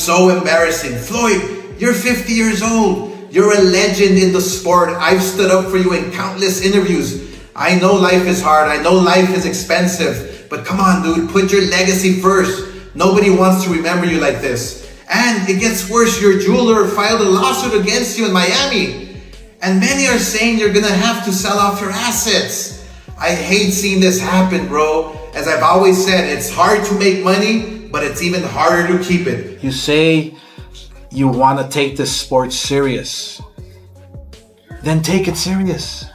So embarrassing. Floyd, you're 50 years old. You're a legend in the sport. I've stood up for you in countless interviews. I know life is hard. I know life is expensive. But come on, dude, put your legacy first. Nobody wants to remember you like this. And it gets worse. Your jeweler filed a lawsuit against you in Miami. And many are saying you're gonna have to sell off your assets. I hate seeing this happen, bro. As I've always said, it's hard to make money, but it's even harder to keep it. You say you want to take this sport serious. Then take it serious.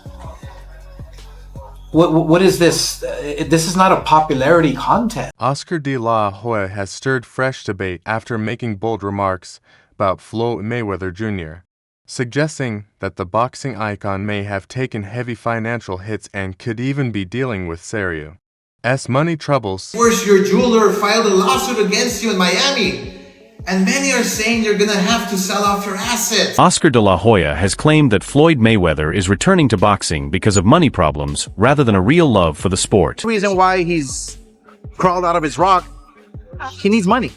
What is this? This is not a popularity contest. Oscar De La Hoya has stirred fresh debate after making bold remarks about Floyd Mayweather Jr., suggesting that the boxing icon may have taken heavy financial hits and could even be dealing with serious money troubles. Worse, your jeweler filed a lawsuit against you in Miami. And many are saying you're gonna have to sell off your assets. Oscar De La Hoya has claimed that Floyd Mayweather is returning to boxing because of money problems rather than a real love for the sport. The reason why he's crawled out of his rock, he needs money.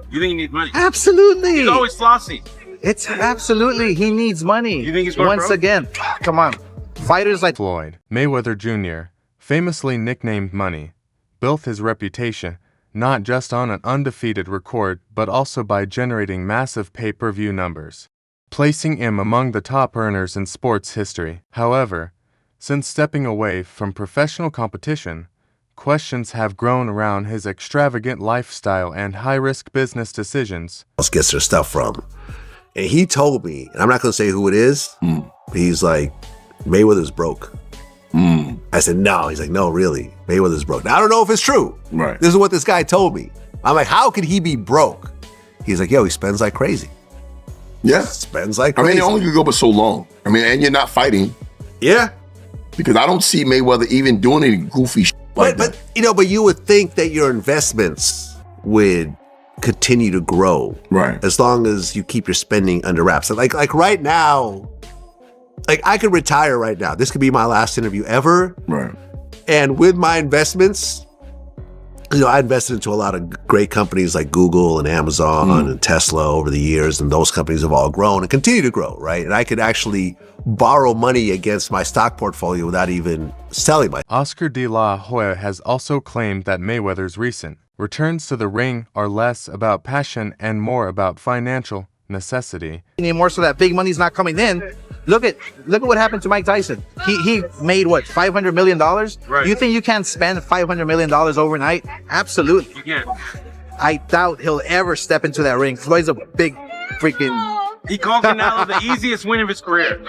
You think he needs money? Absolutely. He's always flossy. It's absolutely, he needs money. You think he's going Once broke? again, come on. Fighters like Floyd Mayweather Jr., famously nicknamed Money, built his reputation not just on an undefeated record but also by generating massive pay-per-view numbers, placing him among the top earners in sports history. However, since stepping away from professional competition, questions have grown around his extravagant lifestyle and high-risk business decisions. Gets their stuff from. And he told me, and I'm not going to say who it is, but he's like, Mayweather's broke. I said, no. He's like, no, really. Mayweather's broke. Now, I don't know if it's true. Right. This is what this guy told me. I'm like, how could he be broke? He's like, yo, he spends like crazy. Yeah. Spends like I crazy. mean, it only could go but so long. I mean, and you're not fighting. Yeah. Because I don't see Mayweather even doing any goofy shit like that. But you would think that your investments would continue to grow. Right. As long as you keep your spending under wraps. So like right now, like I could retire right now. This could be my last interview ever. Right. And with my investments, I invested into a lot of great companies like Google and Amazon and Tesla over the years, and those companies have all grown and continue to grow, right? And I could actually borrow money against my stock portfolio without even selling my. Oscar De La Hoya has also claimed that Mayweather's recent returns to the ring are less about passion and more about financial necessity. anymore, so that big money's not coming in. Look at what happened to Mike Tyson. He made what, $500 million? Right. You think you can spend $500 million overnight? Absolutely. You can't. I doubt he'll ever step into that ring. Floyd's a big freaking. He called Canelo the easiest win of his career.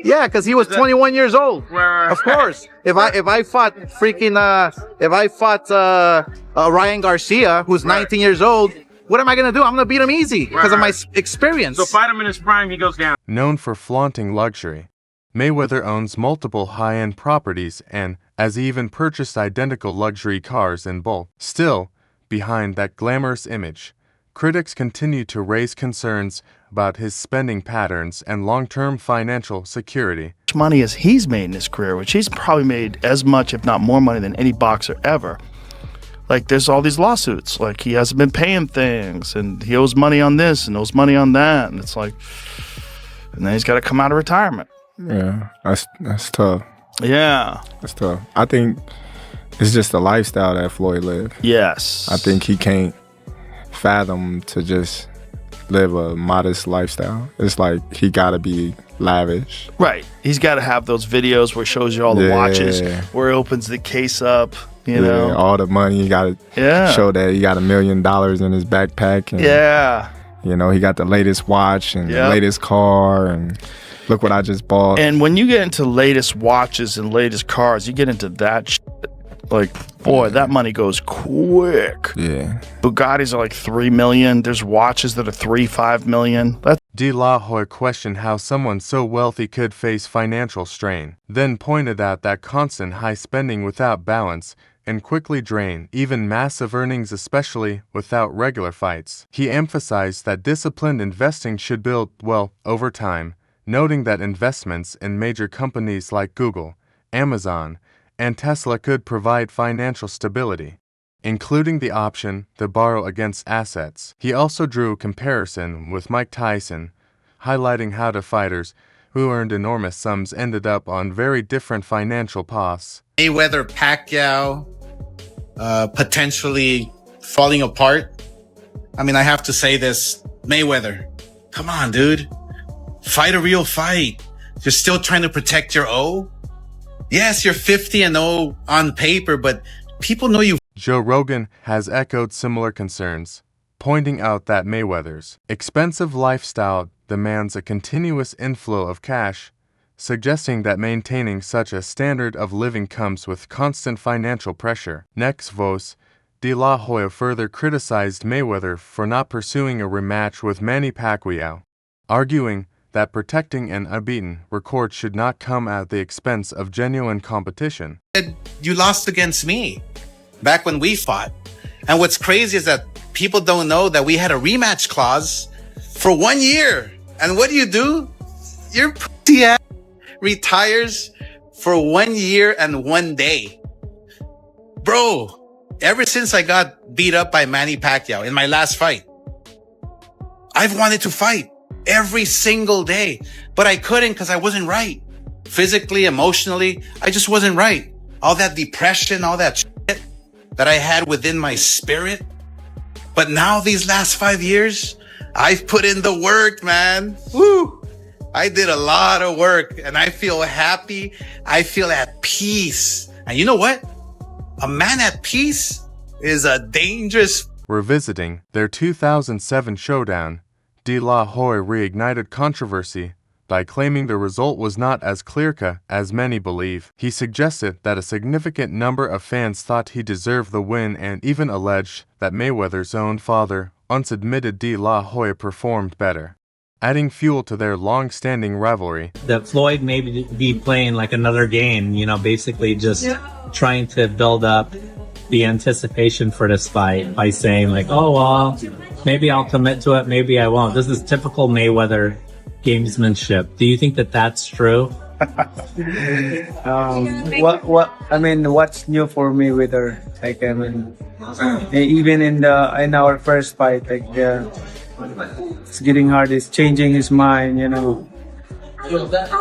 Yeah, because he was 21 years old. Right. Of course. If I fought Ryan Garcia, who's 19 years old, what am I gonna do? I'm gonna beat him easy because of my experience. So fight him in his prime, he goes down. Known for flaunting luxury, Mayweather owns multiple high-end properties and has even purchased identical luxury cars in bulk. Still, behind that glamorous image, critics continue to raise concerns about his spending patterns and long-term financial security. Money as he's made in his career, which he's probably made as much, if not more money than any boxer ever. Like, there's all these lawsuits, like he hasn't been paying things and he owes money on this and owes money on that, and it's like, and then he's got to come out of retirement. Yeah, that's tough. Yeah, That's tough. I think it's just the lifestyle that Floyd lived. yes, I think he can't fathom to just live a modest lifestyle. It's like he gotta be lavish. right. He's got to have those videos where he shows you all the watches, where he opens the case up, you know. All the money. He gotta show that he got $1 million in his backpack. And, Yeah. he got the latest watch and the latest car, and look what I just bought. And when you get into latest watches and latest cars, you get into that shit. Like, boy, that money goes quick. Yeah. Bugattis are like 3 million. There's watches that are 3-5 million. That's De La Hoya questioned how someone so wealthy could face financial strain, then pointed out that constant high spending without balance and quickly drain even massive earnings, especially without regular fights. He emphasized that disciplined investing should build wealth over time, noting that investments in major companies like Google, Amazon, and Tesla could provide financial stability. including the option to borrow against assets. He also drew a comparison with Mike Tyson, highlighting how the fighters who earned enormous sums ended up on very different financial paths. Mayweather, Pacquiao, potentially falling apart. I mean, I have to say this, Mayweather, come on, dude. Fight a real fight. You're still trying to protect your O? Yes, you're 50-0 on paper, but people know you. Joe Rogan has echoed similar concerns, pointing out that Mayweather's expensive lifestyle demands a continuous inflow of cash, suggesting that maintaining such a standard of living comes with constant financial pressure. Next, De La Hoya further criticized Mayweather for not pursuing a rematch with Manny Pacquiao, arguing that protecting an unbeaten record should not come at the expense of genuine competition. You lost against me back when we fought. And what's crazy is that people don't know that we had a rematch clause for 1 year. And what do? Your pussy ass retires for 1 year and 1 day. Bro, ever since I got beat up by Manny Pacquiao in my last fight, I've wanted to fight every single day, but I couldn't because I wasn't right. Physically, emotionally, I just wasn't right. All that depression, all that shit that I had within my spirit. But now these last 5 years, I've put in the work, man. Woo! I did a lot of work and I feel happy. I feel at peace. And you know what? A man at peace is a dangerous. Revisiting their 2007 showdown, De La Hoya reignited controversy by claiming the result was not as clear-cut as many believe. He suggested that a significant number of fans thought he deserved the win and even alleged that Mayweather's own father once admitted De La Hoya performed better, adding fuel to their long-standing rivalry. That Floyd may be playing like another game, you know, basically just trying to build up the anticipation for this fight by saying like, oh, well, maybe I'll commit to it, maybe I won't. This is typical Mayweather gamesmanship. Do you think that that's true? What's new for Mayweather? Like, I mean, even in our first fight, like, it's getting hard. He's changing his mind, you know.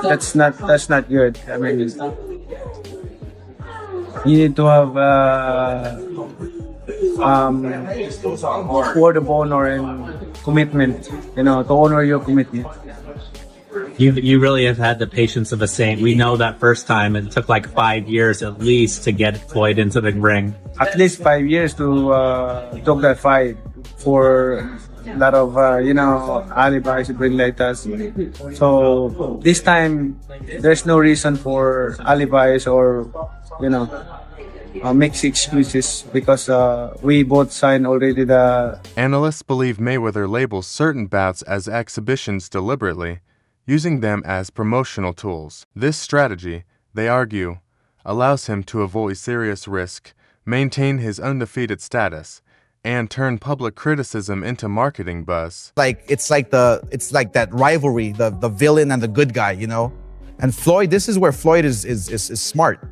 That's not good. I mean, you need to have word of honor and commitment, you know, to honor your commitment. You really have had the patience of a saint. We know that first time it took like 5 years at least to get Floyd into the ring. At least 5 years to took that fight for a lot of alibis and bring like that. So this time there's no reason for alibis or mixed excuses because we both signed already the. Analysts believe Mayweather labels certain bouts as exhibitions deliberately, using them as promotional tools. This strategy, they argue, allows him to avoid serious risk, maintain his undefeated status, and turn public criticism into marketing buzz. It's like that rivalry, the villain and the good guy, you know? And Floyd, this is where Floyd is smart.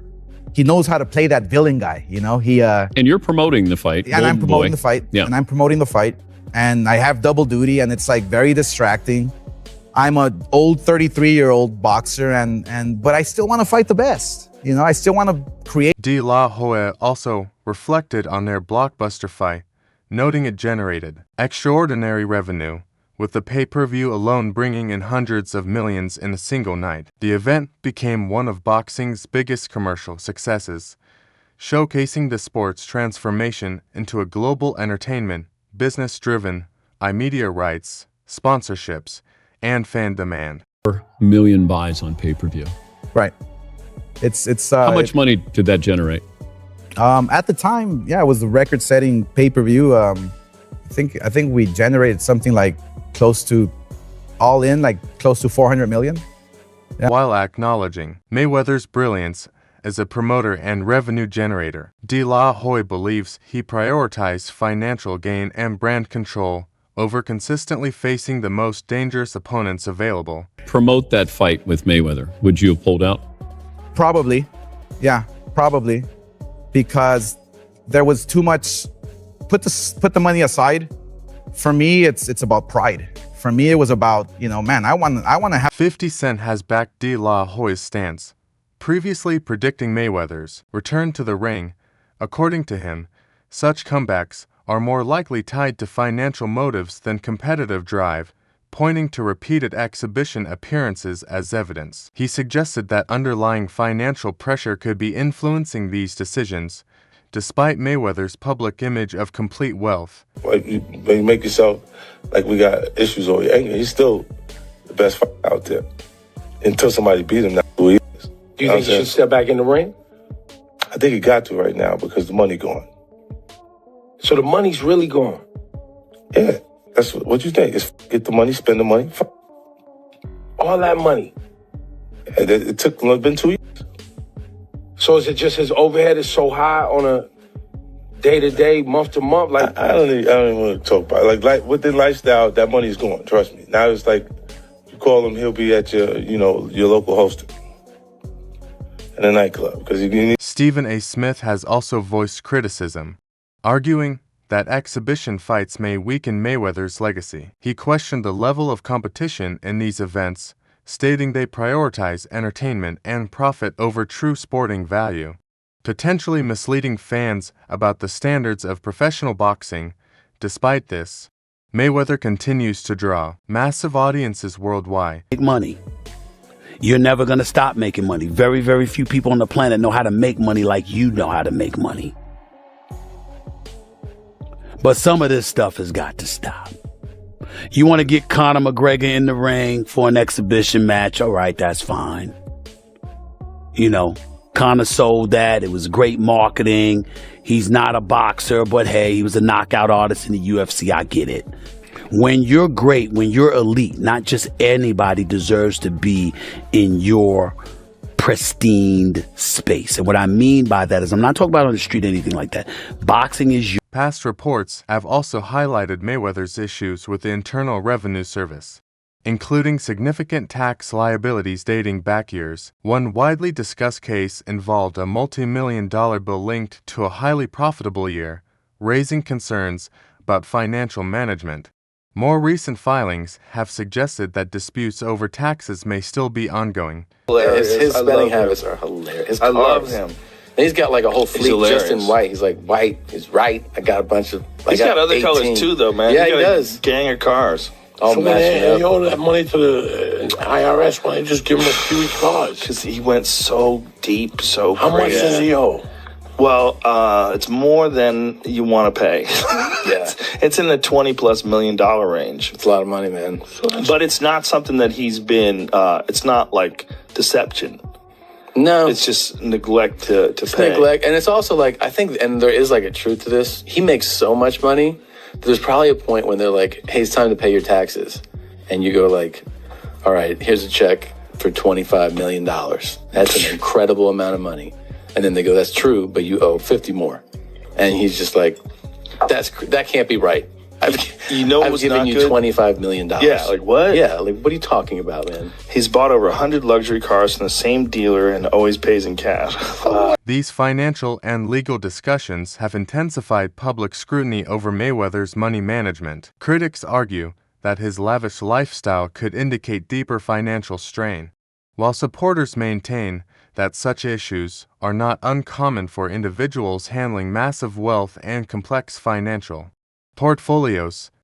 He knows how to play that villain guy, you know? And you're promoting the fight. And I'm promoting the fight. Yeah. And I'm promoting the fight. And I have double duty and it's like very distracting. I'm an old 33-year-old boxer but I still want to fight the best. You know, I still want to create. De La Hoya also reflected on their blockbuster fight, noting it generated extraordinary revenue, with the pay-per-view alone bringing in hundreds of millions in a single night. The event became one of boxing's biggest commercial successes, showcasing the sport's transformation into a global entertainment, business-driven, media rights, sponsorships, and fan demand. 4 million buys on pay-per-view. Right. It's how much money did that generate? At the time, yeah, it was the record-setting pay-per-view. I think we generated something like close to 400 million. Yeah. While acknowledging Mayweather's brilliance as a promoter and revenue generator, De La Hoya believes he prioritized financial gain and brand control over consistently facing the most dangerous opponents available. Promote that fight with Mayweather. Would you have pulled out? Probably. Yeah, probably. Because there was too much. Put the money aside. For me, it's about pride. For me, it was about, man, I want to have. 50 Cent has backed De La Hoya's stance, previously predicting Mayweather's return to the ring. According to him, such comebacks are more likely tied to financial motives than competitive drive, pointing to repeated exhibition appearances as evidence. He suggested that underlying financial pressure could be influencing these decisions, despite Mayweather's public image of complete wealth. Like, you make yourself like we got issues over here. He's still the best fighter out there. Until somebody beat him, that's who he is. Do you think he should step back in the ring? I think he got to right now because the money gone. So the money's really gone? Yeah, that's what you think. Is get the money, spend the money. All that money? Yeah, it took, it's been 2 years. So is it just his overhead is so high on a day-to-day, month-to-month? Like I don't even want to talk about it. Like with the lifestyle, that money's gone, trust me. Now it's like, you call him, he'll be at your, your local host in a nightclub. Because Stephen A. Smith has also voiced criticism, arguing that exhibition fights may weaken Mayweather's legacy. He questioned the level of competition in these events, stating they prioritize entertainment and profit over true sporting value, potentially misleading fans about the standards of professional boxing. Despite this, Mayweather continues to draw massive audiences worldwide. Make money. You're never going to stop making money. Very, very few people on the planet know how to make money like you know how to make money. But some of this stuff has got to stop. You want to get Conor McGregor in the ring for an exhibition match? All right, that's fine. Conor sold that. It was great marketing. He's not a boxer, but hey, he was a knockout artist in the UFC. I get it. When you're great, when you're elite, not just anybody deserves to be in your pristine space. And what I mean by that is I'm not talking about on the street or anything like that. Boxing is Past reports have also highlighted Mayweather's issues with the Internal Revenue Service, including significant tax liabilities dating back years. One widely discussed case involved a multi-million-dollar bill linked to a highly profitable year, raising concerns about financial management. More recent filings have suggested that disputes over taxes may still be ongoing. His spending habits are hilarious. I love him. And he's got like a whole fleet just in white. He's like, white is right. I got a bunch of. He's got other 18 colors too, though, man. Yeah, he got does. A gang of cars. All matching up. He owed that money to the IRS. Why don't you just give him a few cars? Because he went so deep, so How much does he owe? Well, it's more than you want to pay. Yeah. It's in the $20+ million range. It's a lot of money, man. But it's not something that he's been, it's not like deception. No. It's just neglect to pay. Neglect. And it's also like, I think, and there is like a truth to this. He makes so much money. There's probably a point when they're like, hey, it's time to pay your taxes. And you go like, all right, here's a check for $25 million. That's an incredible amount of money. And then they go, that's true, but you owe 50 more. And he's just like, that can't be right. I've given you $25 million. Yeah, like what? Yeah, like what are you talking about, man? He's bought over 100 luxury cars from the same dealer and always pays in cash. These financial and legal discussions have intensified public scrutiny over Mayweather's money management. Critics argue that his lavish lifestyle could indicate deeper financial strain, while supporters maintain that such issues are not uncommon for individuals handling massive wealth and complex financial portfolios.